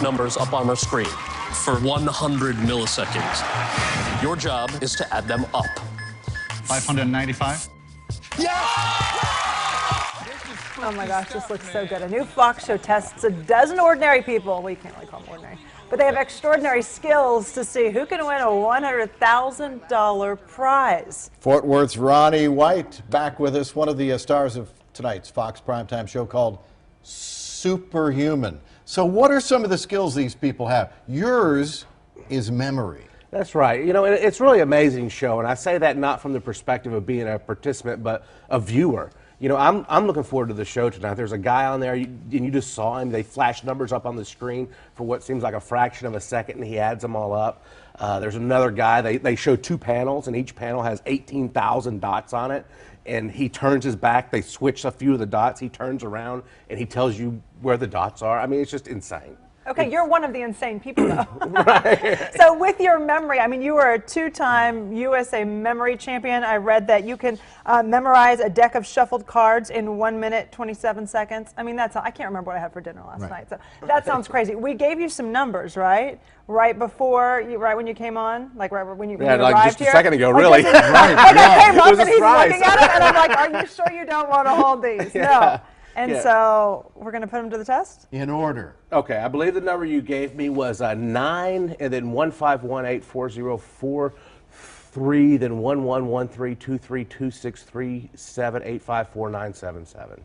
numbers up on our screen for 100 milliseconds. Your job is to add them up. 595? Oh my gosh, this looks so good. A new Fox show tests a dozen ordinary people. We can't really call them ordinary. But they have extraordinary skills to see who can win a $100,000 prize. Fort Worth's Ronnie White back with us, one of the stars of tonight's Fox primetime show called SuperHuman. So what are some of the skills these people have? Yours is memory. That's right. You know, it's really amazing show, and I say that not from the perspective of being a participant, but a viewer. You know, I'm looking forward to the show tonight. There's a guy on there, and you just saw him. They flash numbers up on the screen for what seems like a fraction of a second, and he adds them all up. There's another guy. They show two panels, and each panel has 18,000 dots on it. And he turns his back. They switch a few of the dots. He turns around, and he tells you where the dots are. I mean, it's just insane. Okay, you're one of the insane people, though. Right. So with your memory, I mean, you were a two-time USA memory champion. I read that you can memorize a deck of shuffled cards in 1 minute, 27 seconds. I mean, I can't remember what I had for dinner last night, so that sounds crazy. We gave you some numbers, right? Right before, right when you came on? Like right when you arrived like just here? A second ago, really. Right, and I came up and he's looking at it, and I'm like, are you sure you don't want to hold these? Yeah. No. And so we're going to put them to the test? In order. Okay, I believe the number you gave me was 9, and then 1518404 then 1113232637854977.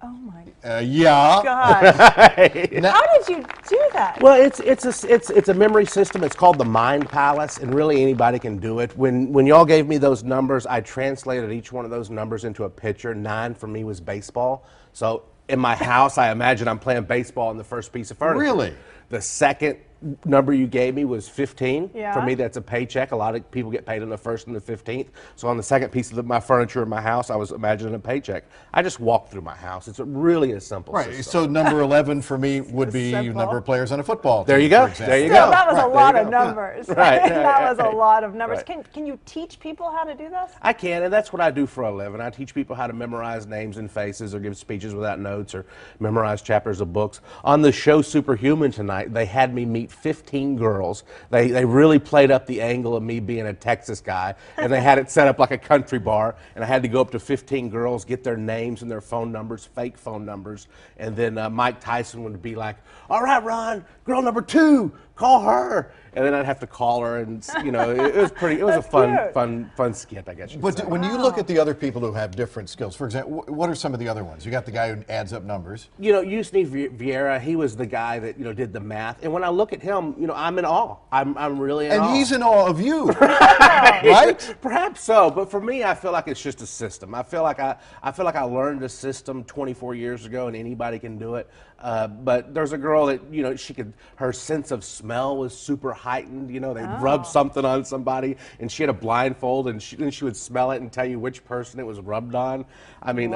Oh my yeah. gosh. How did you do that? Well, it's a memory system. It's called the Mind Palace, and really anybody can do it. When y'all gave me those numbers, I translated each one of those numbers into a picture. 9 for me was baseball. So in my house, I imagine I'm playing baseball in the first piece of furniture. Really? The second number you gave me was 15. Yeah. For me, that's a paycheck. A lot of people get paid on the 1st and the 15th. So on the second piece of my furniture in my house, I was imagining a paycheck. I just walked through my house. It's really a simple system. So number 11 for me would be number of players on a football team. There you go. There you go. That was a lot of numbers. Right. That was a lot of numbers. Right. Can you teach people how to do this? I can, and that's what I do for a living. I teach people how to memorize names and faces, or give speeches without notes, or memorize chapters of books. On the show SuperHuman tonight, they had me meet 15 girls. They really played up the angle of me being a Texas guy, and they had it set up like a country bar, and I had to go up to 15 girls, get their names and their phone numbers, fake phone numbers, and then Mike Tyson would be like, all right, Ron, girl number 2, call her. And then I'd have to call her, and it was a fun skit, I guess. But when you look at the other people who have different skills, for example, what are some of the other ones? You got the guy who adds up numbers. Yusni Vieira, he was the guy that did the math, and when I look at him, I'm in awe. I'm really in awe. And he's in awe of you, right? Perhaps so, but for me, I feel like it's just a system. I feel like I learned a system 24 years ago, and anybody can do it. But there's a girl that her sense of smell was super heightened. They rubbed something on somebody, and she had a blindfold, and then she would smell it and tell you which person it was rubbed on. I mean,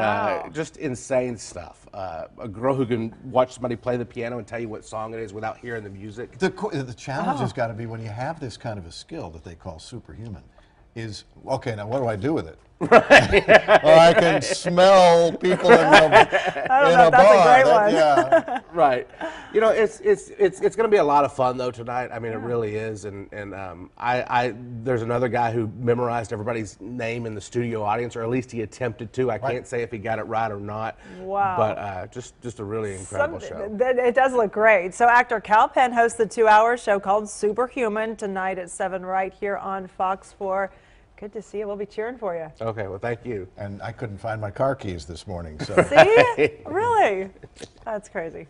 just insane stuff. A girl who can watch somebody play the piano and tell you what song it is without hearing the music. The challenge has got to be when you have this kind of a skill that they call SuperHuman. Is okay. Now, what do I do with it? Right. Well, I can smell people in a bar. That's a great one. Yeah. Right. It's going to be a lot of fun though tonight. I mean, it really is. And there's another guy who memorized everybody's name in the studio audience, or at least he attempted to. I can't say if he got it right or not. Wow. But just a really incredible show. It does look great. So actor Kal Penn hosts the 2-hour show called SuperHuman tonight at 7 right here on Fox 4. Good to see you. We'll be cheering for you. Okay, well, thank you. And I couldn't find my car keys this morning. So. See? Really? That's crazy.